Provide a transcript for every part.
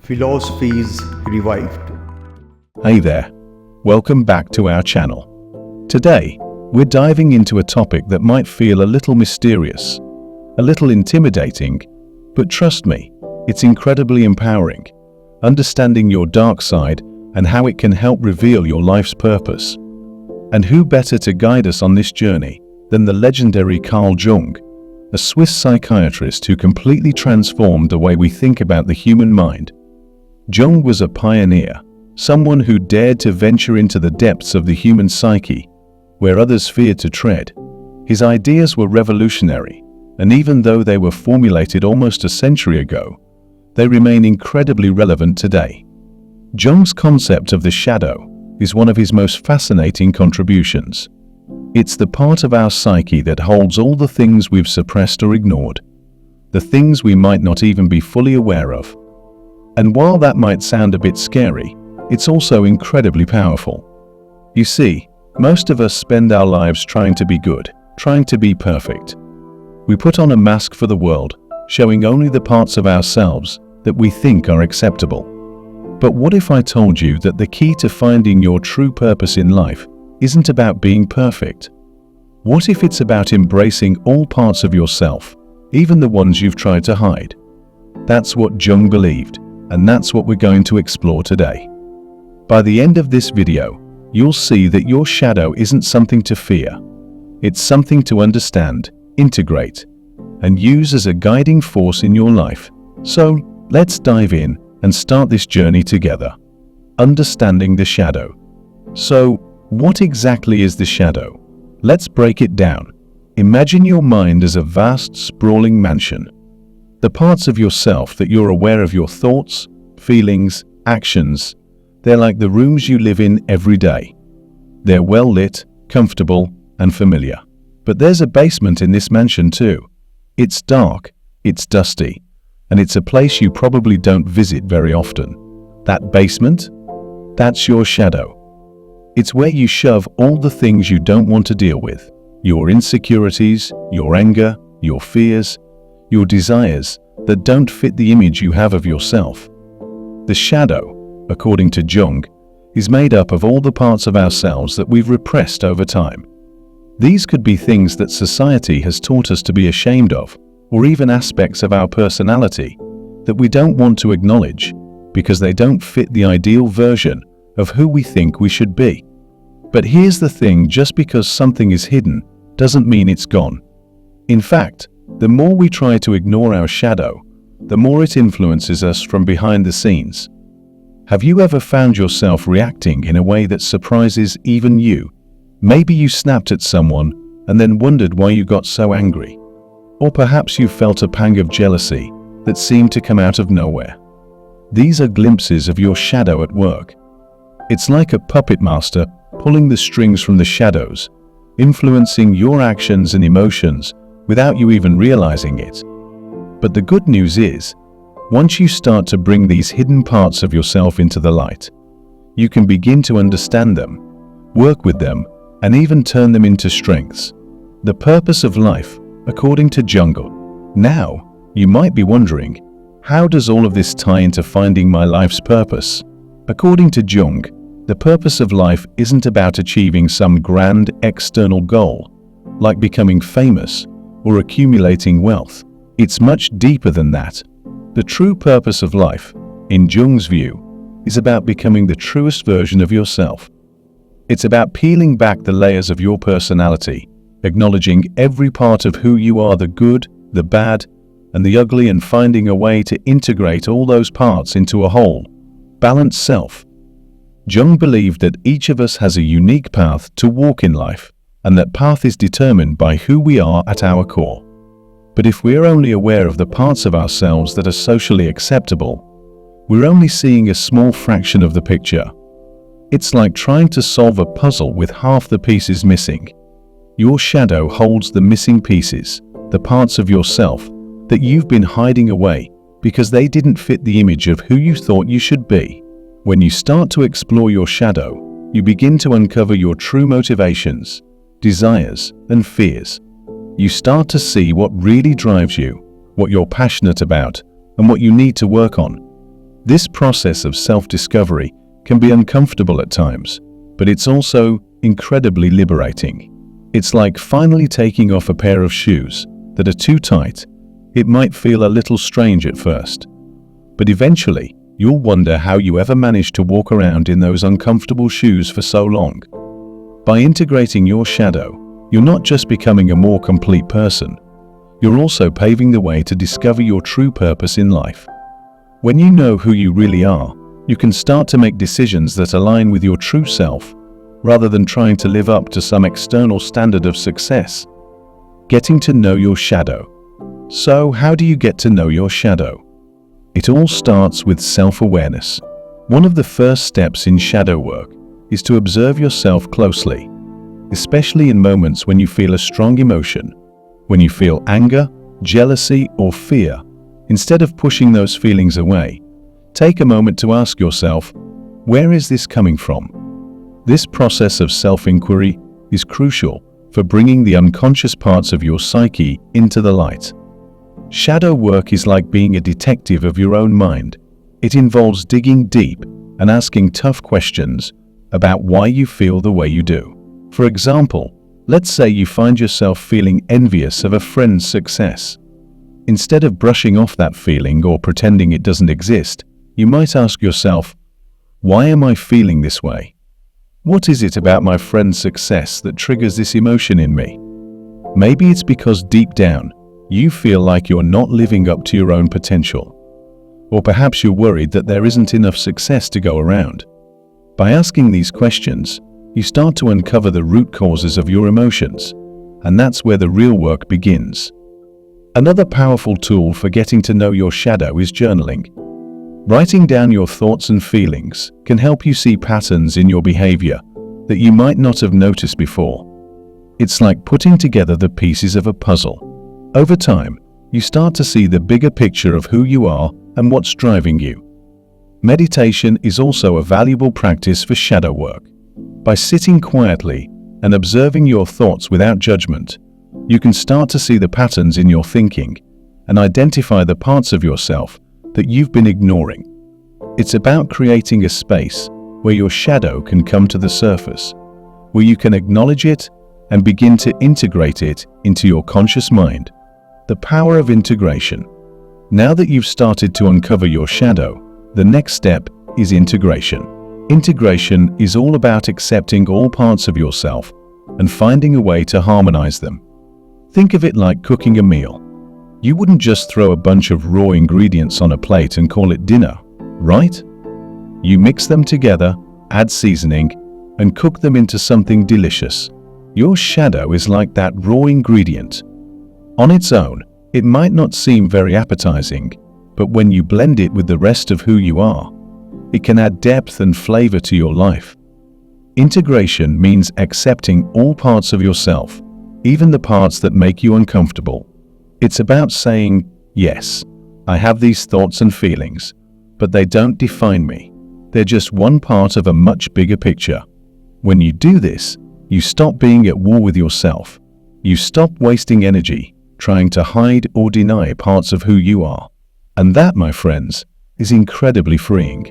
Philosophies Revived. Hey there, welcome back to our channel. Today, we're diving into a topic that might feel a little mysterious, a little intimidating, but trust me, it's incredibly empowering. Understanding your dark side and how it can help reveal your life's purpose. And who better to guide us on this journey than the legendary Carl Jung, a Swiss psychiatrist who completely transformed the way we think about the human mind. Jung was a pioneer, someone who dared to venture into the depths of the human psyche, where others feared to tread. His ideas were revolutionary, and even though they were formulated almost a century ago, they remain incredibly relevant today. Jung's concept of the shadow is one of his most fascinating contributions. It's the part of our psyche that holds all the things we've suppressed or ignored, the things we might not even be fully aware of. And while that might sound a bit scary, it's also incredibly powerful. You see, most of us spend our lives trying to be good, trying to be perfect. We put on a mask for the world, showing only the parts of ourselves that we think are acceptable. But what if I told you that the key to finding your true purpose in life isn't about being perfect? What if it's about embracing all parts of yourself, even the ones you've tried to hide? That's what Jung believed, and that's what we're going to explore today. By the end of this video, you'll see that your shadow isn't something to fear. It's something to understand, integrate, and use as a guiding force in your life. So, let's dive in and start this journey together. Understanding the shadow. So, what exactly is the shadow? Let's break it down. Imagine your mind as a vast, sprawling mansion. The parts of yourself that you're aware of, your thoughts, feelings, actions, they're like the rooms you live in every day. They're well lit, comfortable, and familiar. But there's a basement in this mansion too. It's dark, it's dusty, and it's a place you probably don't visit very often. That basement? That's your shadow. It's where you shove all the things you don't want to deal with. Your insecurities, your anger, your fears, your desires that don't fit the image you have of yourself. The shadow, according to Jung, is made up of all the parts of ourselves that we've repressed over time. These could be things that society has taught us to be ashamed of, or even aspects of our personality that we don't want to acknowledge because they don't fit the ideal version of who we think we should be. But here's the thing, just because something is hidden doesn't mean it's gone. In fact, the more we try to ignore our shadow, the more it influences us from behind the scenes. Have you ever found yourself reacting in a way that surprises even you? Maybe you snapped at someone and then wondered why you got so angry. Or perhaps you felt a pang of jealousy that seemed to come out of nowhere. These are glimpses of your shadow at work. It's like a puppet master pulling the strings from the shadows, influencing your actions and emotions without you even realizing it. But the good news is, once you start to bring these hidden parts of yourself into the light, you can begin to understand them, work with them, and even turn them into strengths. The purpose of life, according to Jung. Now, you might be wondering, how does all of this tie into finding my life's purpose? According to Jung, the purpose of life isn't about achieving some grand external goal, like becoming famous or accumulating wealth. It's much deeper than that. The true purpose of life, in Jung's view, is about becoming the truest version of yourself. It's about peeling back the layers of your personality, acknowledging every part of who you are, the good, the bad, and the ugly, and finding a way to integrate all those parts into a whole, balanced self. Jung believed that each of us has a unique path to walk in life, and that path is determined by who we are at our core. But if we're only aware of the parts of ourselves that are socially acceptable, we're only seeing a small fraction of the picture. It's like trying to solve a puzzle with half the pieces missing. Your shadow holds the missing pieces, the parts of yourself that you've been hiding away because they didn't fit the image of who you thought you should be. When you start to explore your shadow, you begin to uncover your true motivations, desires, and fears. You start to see what really drives you, what you're passionate about, and what you need to work on. This process of self-discovery can be uncomfortable at times, but it's also incredibly liberating. It's like finally taking off a pair of shoes that are too tight. It might feel a little strange at first, but eventually you'll wonder how you ever managed to walk around in those uncomfortable shoes for so long. By integrating your shadow, you're not just becoming a more complete person, you're also paving the way to discover your true purpose in life. When you know who you really are, you can start to make decisions that align with your true self, rather than trying to live up to some external standard of success. Getting to know your shadow. So, how do you get to know your shadow? It all starts with self-awareness. One of the first steps in shadow work is to observe yourself closely, especially in moments when you feel a strong emotion, when you feel anger, jealousy, or fear. Instead of pushing those feelings away, take a moment to ask yourself, where is this coming from? This process of self-inquiry is crucial for bringing the unconscious parts of your psyche into the light. Shadow work is like being a detective of your own mind. It involves digging deep and asking tough questions about why you feel the way you do. For example, let's say you find yourself feeling envious of a friend's success. Instead of brushing off that feeling or pretending it doesn't exist, you might ask yourself, why am I feeling this way? What is it about my friend's success that triggers this emotion in me? Maybe it's because deep down, you feel like you're not living up to your own potential. Or perhaps you're worried that there isn't enough success to go around. By asking these questions, you start to uncover the root causes of your emotions, and that's where the real work begins. Another powerful tool for getting to know your shadow is journaling. Writing down your thoughts and feelings can help you see patterns in your behavior that you might not have noticed before. It's like putting together the pieces of a puzzle. Over time, you start to see the bigger picture of who you are and what's driving you. Meditation is also a valuable practice for shadow work. By sitting quietly and observing your thoughts without judgment, you can start to see the patterns in your thinking and identify the parts of yourself that you've been ignoring. It's about creating a space where your shadow can come to the surface, where you can acknowledge it and begin to integrate it into your conscious mind. The power of integration. Now that you've started to uncover your shadow, the next step is integration. Integration is all about accepting all parts of yourself and finding a way to harmonize them. Think of it like cooking a meal. You wouldn't just throw a bunch of raw ingredients on a plate and call it dinner, right? You mix them together, add seasoning, and cook them into something delicious. Your shadow is like that raw ingredient. On its own, it might not seem very appetizing, but when you blend it with the rest of who you are, it can add depth and flavor to your life. Integration means accepting all parts of yourself, even the parts that make you uncomfortable. It's about saying, yes, I have these thoughts and feelings, but they don't define me. They're just one part of a much bigger picture. When you do this, you stop being at war with yourself. You stop wasting energy trying to hide or deny parts of who you are. And that, my friends, is incredibly freeing.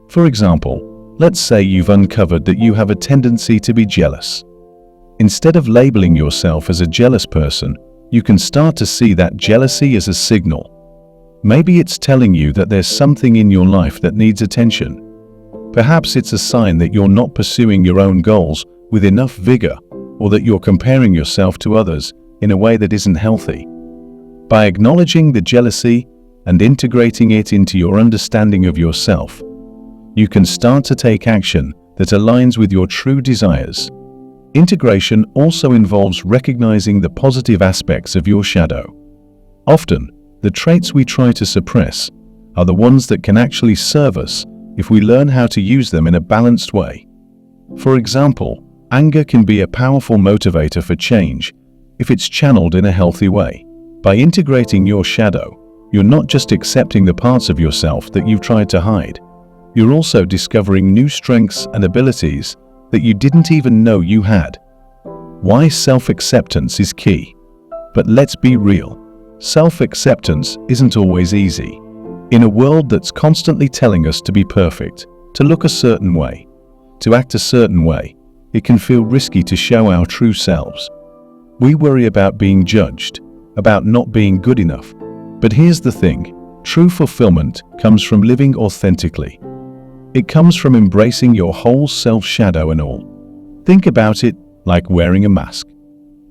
For example, let's say you've uncovered that you have a tendency to be jealous. Instead of labeling yourself as a jealous person, you can start to see that jealousy as a signal. Maybe it's telling you that there's something in your life that needs attention. Perhaps it's a sign that you're not pursuing your own goals with enough vigor, or that you're comparing yourself to others in a way that isn't healthy. By acknowledging the jealousy and integrating it into your understanding of yourself, you can start to take action that aligns with your true desires. Integration also involves recognizing the positive aspects of your shadow. Often, the traits we try to suppress are the ones that can actually serve us if we learn how to use them in a balanced way. For example, anger can be a powerful motivator for change if it's channeled in a healthy way. By integrating your shadow, you're not just accepting the parts of yourself that you've tried to hide. You're also discovering new strengths and abilities that you didn't even know you had. Why self-acceptance is key. But let's be real. Self-acceptance isn't always easy. In a world that's constantly telling us to be perfect, to look a certain way, to act a certain way, it can feel risky to show our true selves. We worry about being judged, about not being good enough. But here's the thing, true fulfillment comes from living authentically. It comes from embracing your whole self, shadow and all. Think about it like wearing a mask.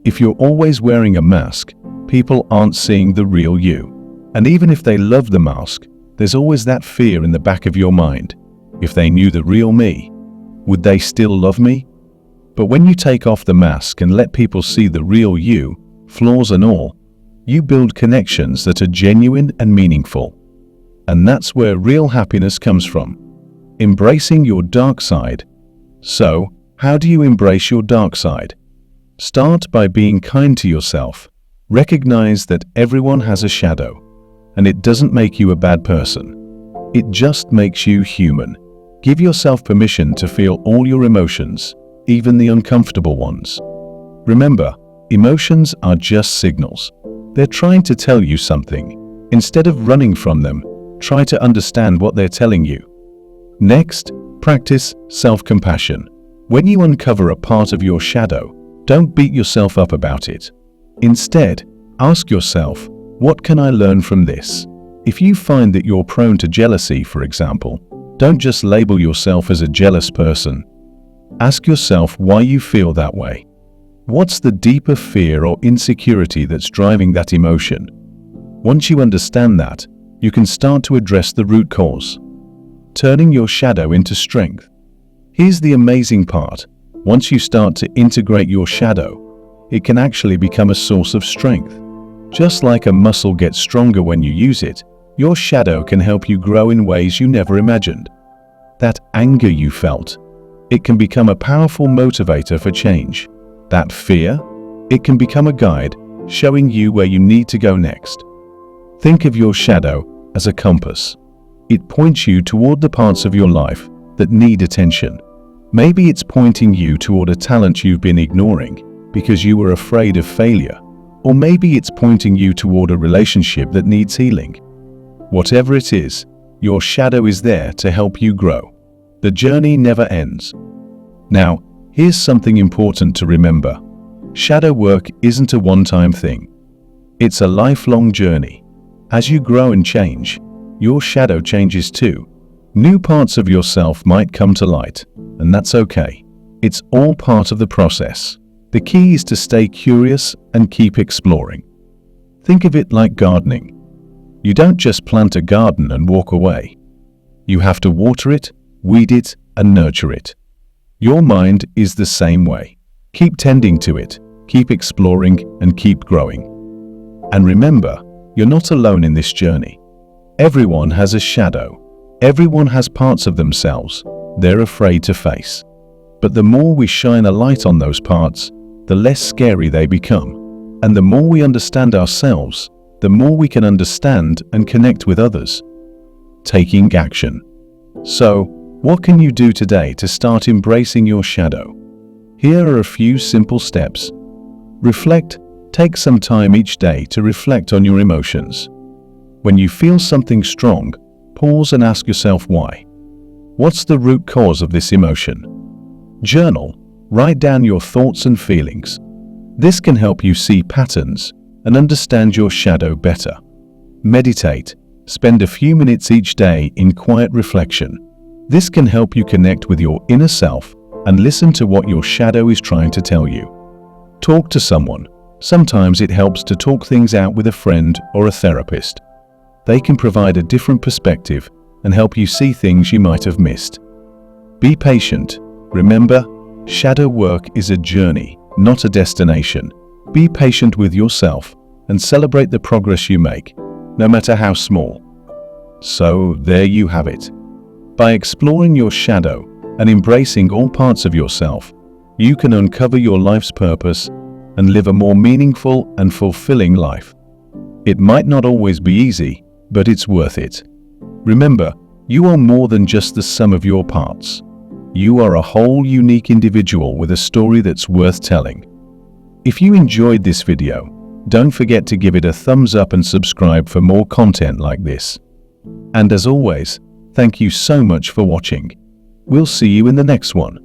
If you're always wearing a mask, people aren't seeing the real you. And even if they love the mask, there's always that fear in the back of your mind. If they knew the real me, would they still love me? But when you take off the mask and let people see the real you, flaws and all, you build connections that are genuine and meaningful. And that's where real happiness comes from. Embracing your dark side. So, how do you embrace your dark side? Start by being kind to yourself. Recognize that everyone has a shadow, and it doesn't make you a bad person. It just makes you human. Give yourself permission to feel all your emotions, even the uncomfortable ones. Remember, emotions are just signals. They're trying to tell you something. Instead of running from them, try to understand what they're telling you. Next, practice self-compassion. When you uncover a part of your shadow, don't beat yourself up about it. Instead, ask yourself, what can I learn from this? If you find that you're prone to jealousy, for example, don't just label yourself as a jealous person. Ask yourself why you feel that way. What's the deeper fear or insecurity that's driving that emotion? Once you understand that, you can start to address the root cause, turning your shadow into strength. Here's the amazing part. Once you start to integrate your shadow, it can actually become a source of strength. Just like a muscle gets stronger when you use it, your shadow can help you grow in ways you never imagined. That anger you felt, it can become a powerful motivator for change. That fear, it can become a guide, showing you where you need to go next. Think of your shadow as a compass. It points you toward the parts of your life that need attention. Maybe it's pointing you toward a talent you've been ignoring because you were afraid of failure. Or maybe it's pointing you toward a relationship that needs healing. Whatever it is, your shadow is there to help you grow. The journey never ends. Now, here's something important to remember. Shadow work isn't a one-time thing. It's a lifelong journey. As you grow and change, your shadow changes too. New parts of yourself might come to light, and that's okay. It's all part of the process. The key is to stay curious and keep exploring. Think of it like gardening. You don't just plant a garden and walk away. You have to water it, weed it, and nurture it. Your mind is the same way. Keep tending to it, keep exploring, and keep growing. And remember, you're not alone in this journey. Everyone has a shadow. Everyone has parts of themselves they're afraid to face. But the more we shine a light on those parts, the less scary they become. And the more we understand ourselves, the more we can understand and connect with others. Taking action. So, what can you do today to start embracing your shadow? Here are a few simple steps. Reflect. Take some time each day to reflect on your emotions. When you feel something strong, pause and ask yourself why. What's the root cause of this emotion? Journal. Write down your thoughts and feelings. This can help you see patterns and understand your shadow better. Meditate. Spend a few minutes each day in quiet reflection. This can help you connect with your inner self and listen to what your shadow is trying to tell you. Talk to someone. Sometimes it helps to talk things out with a friend or a therapist. They can provide a different perspective and help you see things you might have missed. Be patient. Remember, shadow work is a journey, not a destination. Be patient with yourself and celebrate the progress you make, no matter how small. So, there you have it. By exploring your shadow and embracing all parts of yourself, you can uncover your life's purpose and live a more meaningful and fulfilling life. It might not always be easy, but it's worth it. Remember, you are more than just the sum of your parts. You are a whole unique individual with a story that's worth telling. If you enjoyed this video, don't forget to give it a thumbs up and subscribe for more content like this. And as always, thank you so much for watching. We'll see you in the next one.